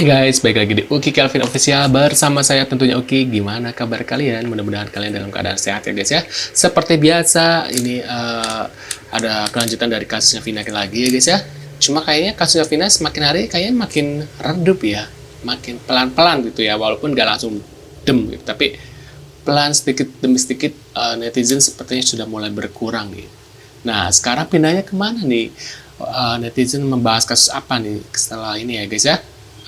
Hai guys, balik lagi di Uki Kelvin Official bersama saya tentunya Uki. Gimana kabar kalian? Mudah-mudahan kalian dalam keadaan sehat ya guys ya. Seperti biasa, ini ada kelanjutan dari kasusnya Vina lagi ya guys ya. Cuma kayaknya kasusnya Vina semakin hari kayaknya makin redup ya. Makin pelan-pelan gitu ya, walaupun gak langsung dem gitu. Tapi pelan sedikit demi sedikit netizen sepertinya sudah mulai berkurang nih. Nah, sekarang pindahnya kemana nih? Netizen membahas kasus apa nih setelah ini ya guys ya?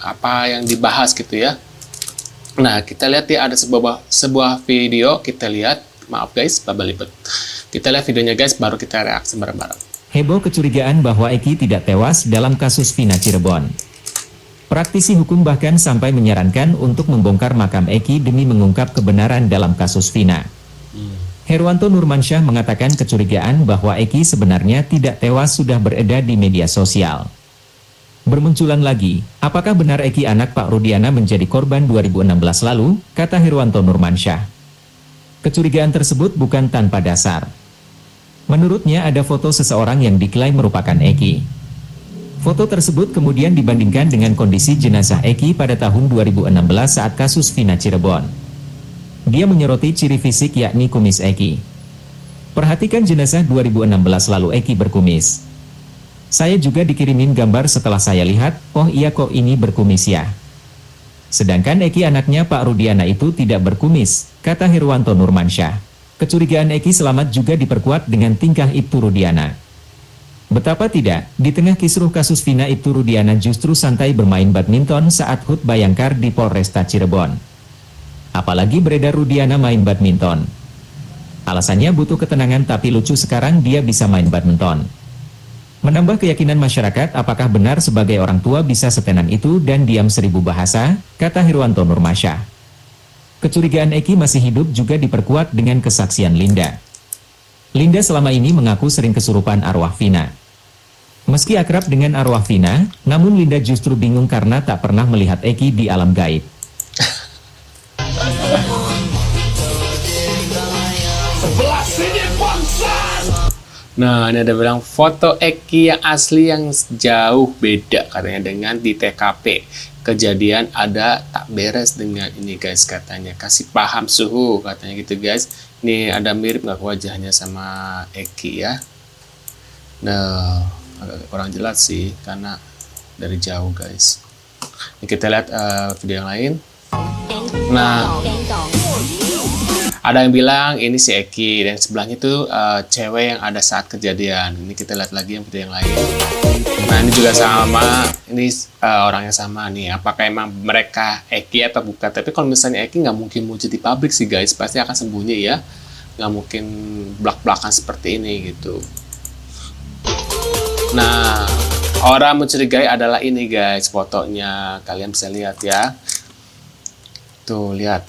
Apa yang dibahas gitu ya. Nah, kita lihat ya ada sebuah video, kita lihat, maaf guys, babelibet. Kita lihat videonya guys, baru kita reaksi bareng-bareng. Heboh kecurigaan bahwa Eki tidak tewas dalam kasus Vina Cirebon. Praktisi hukum bahkan sampai menyarankan untuk membongkar makam Eki demi mengungkap kebenaran dalam kasus Vina. Herwanto Nurmansyah mengatakan kecurigaan bahwa Eki sebenarnya tidak tewas sudah beredar di media sosial. Bermunculan lagi, apakah benar Eki anak Pak Rudiana menjadi korban 2016 lalu, kata Herwanto Nurmansyah. Kecurigaan tersebut bukan tanpa dasar. Menurutnya ada foto seseorang yang diklaim merupakan Eki. Foto tersebut kemudian dibandingkan dengan kondisi jenazah Eki pada tahun 2016 saat kasus Vina Cirebon. Dia menyoroti ciri fisik yakni kumis Eki. Perhatikan jenazah 2016 lalu Eki berkumis. Saya juga dikirimin gambar setelah saya lihat, oh iya kok ini berkumis ya. Sedangkan Eki anaknya Pak Rudiana itu tidak berkumis, kata Herwanto Nurmansyah. Kecurigaan Eki selamat juga diperkuat dengan tingkah Ibtu Rudiana. Betapa tidak, di tengah kisruh kasus Vina Ibtu Rudiana justru santai bermain badminton saat HUT Bayangkar di Polresta Cirebon. Apalagi beredar Rudiana main badminton. Alasannya butuh ketenangan tapi lucu sekarang dia bisa main badminton. Menambah keyakinan masyarakat apakah benar sebagai orang tua bisa setenan itu dan diam 1000 bahasa, kata Herwanto Nurmansyah. Kecurigaan Eki masih hidup juga diperkuat dengan kesaksian Linda. Linda selama ini mengaku sering kesurupan arwah Vina. Meski akrab dengan arwah Vina, namun Linda justru bingung karena tak pernah melihat Eki di alam gaib. Nah, ini ada bilang foto Eki yang asli yang jauh beda katanya dengan di TKP. Kejadian ada tak beres dengan ini guys katanya. Kasih paham suhu katanya gitu guys. Ini ada mirip nggak wajahnya sama Eki ya. Nah, agak kurang jelas sih karena dari jauh guys. Ini kita lihat video yang lain. Nah, ada yang bilang ini si Eki dan sebelahnya itu cewek yang ada saat kejadian. Ini kita lihat lagi yang video yang lain. Nah ini juga sama, ini orangnya sama nih. Apakah emang mereka Eki atau bukan? Tapi kalau misalnya Eki nggak mungkin muncul di publik sih guys, pasti akan sembunyi ya. Nggak mungkin belak-belakan seperti ini gitu. Nah orang mencurigai adalah ini guys fotonya, kalian bisa lihat ya. Tuh lihat.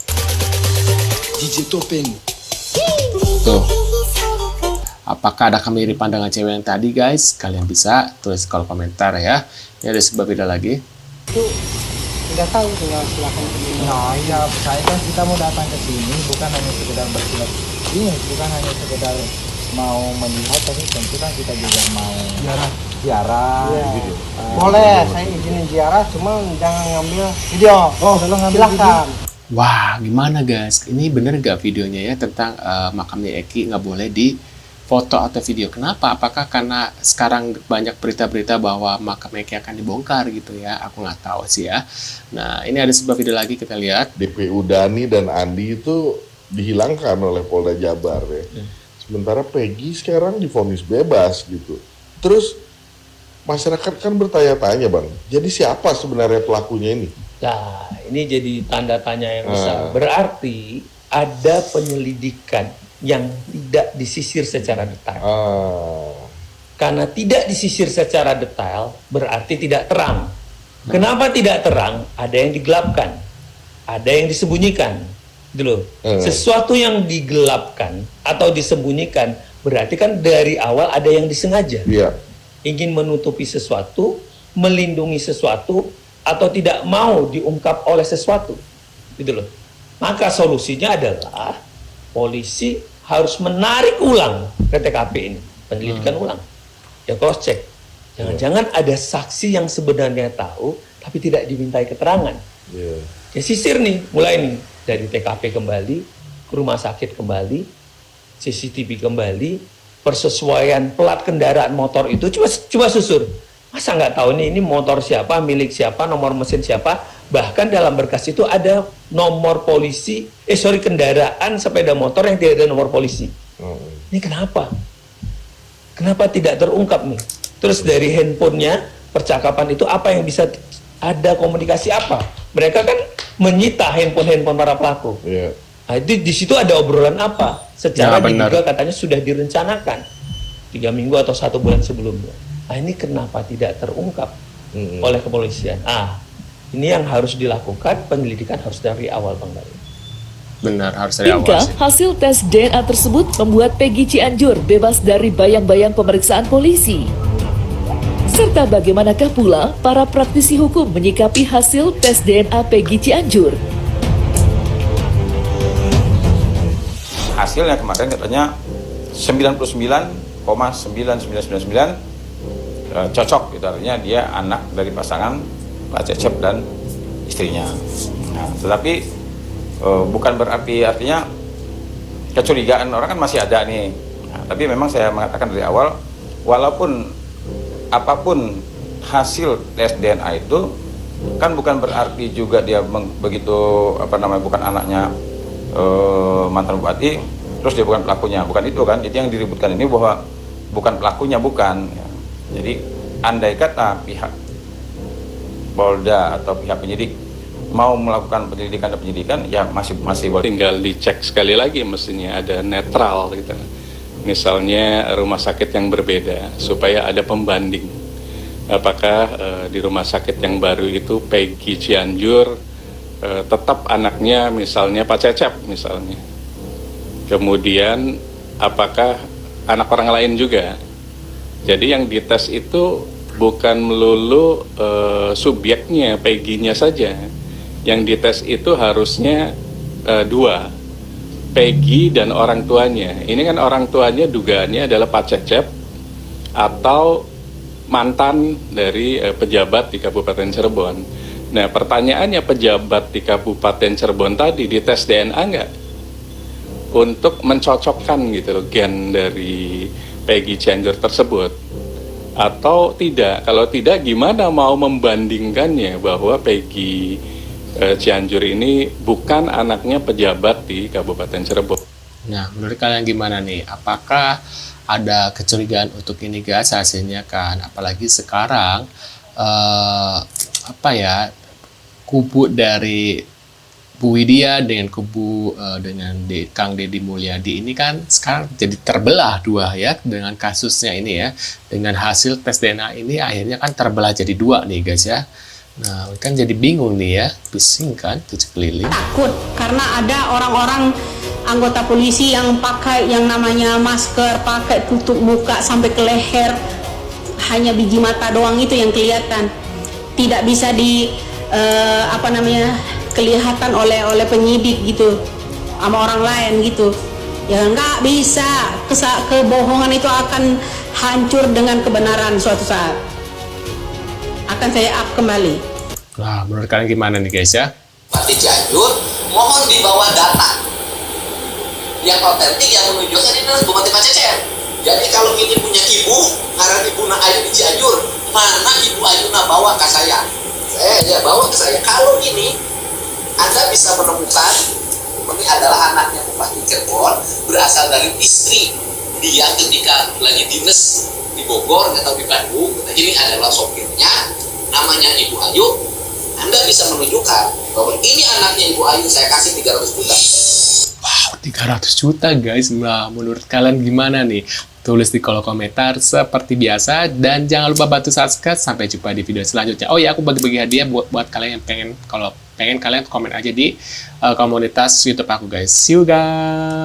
Tuh. Apakah ada kemiripan dengan cewek yang tadi guys? Kalian bisa tulis kolom komentar ya. Ini ada sebuah video lagi. Itu tidak tahu, tinggal silakan ke sini. Nah iya, saya kan kita mau datang ke sini bukan hanya sekedar bersilat, ini bukan hanya sekedar mau melihat, tapi tentu kan kita juga mau ziarah. Iya. Gitu. Boleh, saya izinin ziarah, cuma jangan ngambil video. Oh, kalau ngambil Silakan. Wah, gimana guys? Ini bener gak videonya ya tentang makamnya Eki nggak boleh di foto atau video? Kenapa? Apakah karena sekarang banyak berita-berita bahwa makam Eki akan dibongkar gitu ya? Aku nggak tahu sih ya. Nah, ini ada sebuah video lagi kita lihat. DPU Dani dan Andi itu dihilangkan oleh Polda Jabar ya. Sementara Peggy sekarang divonis bebas gitu. Terus masyarakat kan bertanya-tanya bang, jadi siapa sebenarnya pelakunya ini? Nah, ini jadi tanda tanya yang besar. Berarti ada penyelidikan yang tidak disisir secara detail. Karena tidak disisir secara detail, berarti tidak terang. Kenapa tidak terang? Ada yang digelapkan, ada yang disembunyikan. Gitu loh. Sesuatu yang digelapkan atau disembunyikan, berarti kan dari awal ada yang disengaja. Iya. Ingin menutupi sesuatu, melindungi sesuatu, atau tidak mau diungkap oleh sesuatu, gitu loh. Maka solusinya adalah polisi harus menarik ulang ke TKP ini, penyelidikan ulang, ya cross check. Jangan-jangan ada saksi yang sebenarnya tahu, tapi tidak dimintai keterangan. Ya sisir nih, mulai nih dari TKP kembali, ke rumah sakit kembali, CCTV kembali, persesuaian plat kendaraan motor itu coba susur. Masa nggak tahu nih ini motor siapa, milik siapa, nomor mesin siapa, bahkan dalam berkas itu ada nomor polisi, kendaraan sepeda motor yang tidak ada nomor polisi. Ini kenapa? Kenapa tidak terungkap nih? Terus dari handphonenya, percakapan itu apa yang bisa ada komunikasi apa? Mereka kan menyita handphone para pelaku. Nah, itu di situ ada obrolan apa? Secara diduga katanya sudah direncanakan 3 minggu atau 1 bulan sebelumnya. Nah, ini kenapa tidak terungkap oleh kepolisian? Ini yang harus dilakukan, penyelidikan harus dari awal, Bang Bayu. Benar, harus dari awal Hingga sih. hasil tes DNA tersebut membuat Peggy Cianjur bebas dari bayang-bayang pemeriksaan polisi. Serta bagaimanakah pula para praktisi hukum menyikapi hasil tes DNA Peggy Cianjur? Hasilnya kemarin katanya 99,9999 cocok, gitu, artinya dia anak dari pasangan Pak Cecep dan istrinya. Nah, tetapi bukan berarti artinya kecurigaan orang kan masih ada nih. Nah, tapi memang saya mengatakan dari awal, walaupun apapun hasil tes DNA itu kan bukan berarti juga dia bukan anaknya mantan bupati, terus dia bukan pelakunya, bukan itu kan. Jadi yang diributkan ini bahwa bukan pelakunya, bukan. Jadi andai kata pihak Polda atau pihak penyidik mau melakukan penyelidikan dan penyidikan, ya masih boleh. Tinggal dicek sekali lagi, mestinya ada netral gitu. Misalnya rumah sakit yang berbeda supaya ada pembanding. Apakah di rumah sakit yang baru itu Peggy Cianjur tetap anaknya misalnya Pak Cecep misalnya. Kemudian apakah anak orang lain juga. Jadi yang dites itu bukan melulu subjeknya, Peggy-nya saja. Yang dites itu harusnya 2, Peggy dan orang tuanya. Ini kan orang tuanya dugaannya adalah Pak Cecep atau mantan dari pejabat di Kabupaten Cirebon. Nah, pertanyaannya, pejabat di Kabupaten Cirebon tadi dites DNA nggak? Untuk mencocokkan gitu loh, gen dari Peggy Cianjur tersebut. Atau tidak? Kalau tidak, gimana mau membandingkannya bahwa Peggy Cianjur ini bukan anaknya pejabat di Kabupaten Cirebon? Nah, menurut kalian gimana nih? Apakah ada kecurigaan untuk ini guys hasilnya kan? Apalagi sekarang kubu dari Bu Widya dengan kubu dengan Kang Deddy Mulyadi ini kan sekarang jadi terbelah 2 ya dengan kasusnya ini ya. Dengan hasil tes DNA ini akhirnya kan terbelah jadi 2 nih guys ya. Nah, kan jadi bingung nih ya, bising kan, 7 keliling. Takut karena ada orang-orang anggota polisi yang pakai yang namanya masker, pakai tutup muka sampai ke leher, hanya biji mata doang itu yang kelihatan, tidak bisa kelihatan oleh penyidik gitu sama orang lain gitu. Ya nggak bisa, kebohongan itu akan hancur dengan kebenaran suatu saat. Akan saya up kembali. Nah, menurut kalian gimana nih guys ya? Bupati Cianjur, mohon dibawa data yang otentik yang menunjukkan ini adalah Bupati Pak Cecep. Jadi kalau ini punya ibu, karena ibu Ayu di Cianjur, mana ibu Ayuna bawa ke saya? Bawa ke saya. Kalau ini Anda bisa menemukan ini adalah anaknya Bupati Cirebon, berasal dari istri dia ketika lagi dinas di Bogor atau di Bandung. Ini adalah sopirnya, namanya Ibu Ayu. Anda bisa menunjukkan bahwa ini anaknya Ibu Ayu, saya kasih 300 juta. Wow, 300 juta guys. Nah, menurut kalian gimana nih? Tulis di kolom komentar seperti biasa. Dan jangan lupa bantu subscribe. Sampai jumpa di video selanjutnya. Oh ya, aku bagi-bagi hadiah buat kalian yang pengen. Kalau pengen, kalian komen aja di komunitas YouTube aku guys. See you guys.